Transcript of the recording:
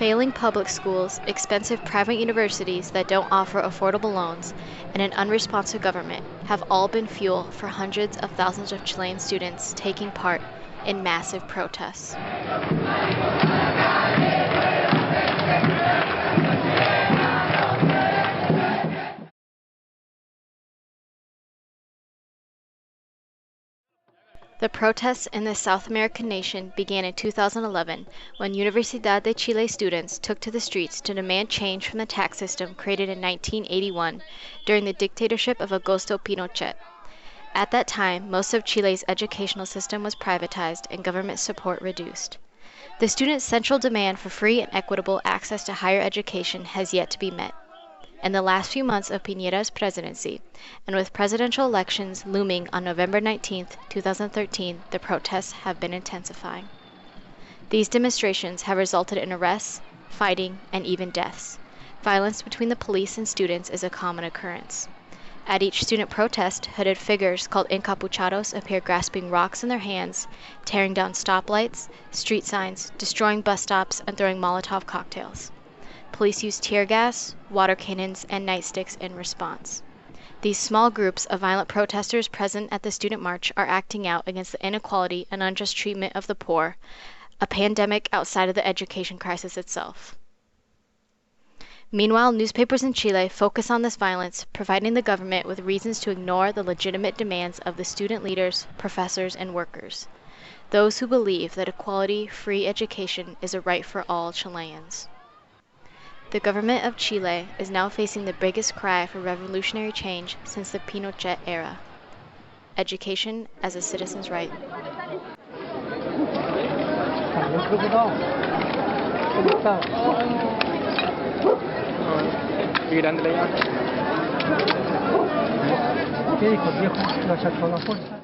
Failing public schools, expensive private universities that don't offer affordable loans, and an unresponsive government have all been fuel for hundreds of thousands of Chilean students taking part in massive protests. The protests in this South American nation began in 2011 when Universidad de Chile students took to the streets to demand change from the tax system created in 1981 during the dictatorship of Augusto Pinochet. At that time, most of Chile's educational system was privatized and government support reduced. The students' central demand for free and equitable access to higher education has yet to be met. In the last few months of Piñera's presidency, and with presidential elections looming on November 19, 2013, the protests have been intensifying. These demonstrations have resulted in arrests, fighting, and even deaths. Violence between the police and students is a common occurrence. At each student protest, hooded figures called encapuchados appear grasping rocks in their hands, tearing down stoplights, street signs, destroying bus stops, and throwing Molotov cocktails. Police use tear gas, water cannons, and nightsticks in response. These small groups of violent protesters present at the student march are acting out against the inequality and unjust treatment of the poor, a pandemic outside of the education crisis itself. Meanwhile, newspapers in Chile focus on this violence, providing the government with reasons to ignore the legitimate demands of the student leaders, professors, and workers, those who believe that equality, free education is a right for all Chileans. The government of Chile is now facing the biggest cry for revolutionary change since the Pinochet era: education as a citizen's right. Qué grande la imagen. ¿Qué dijo el viejo? Lo sacó la fuerza.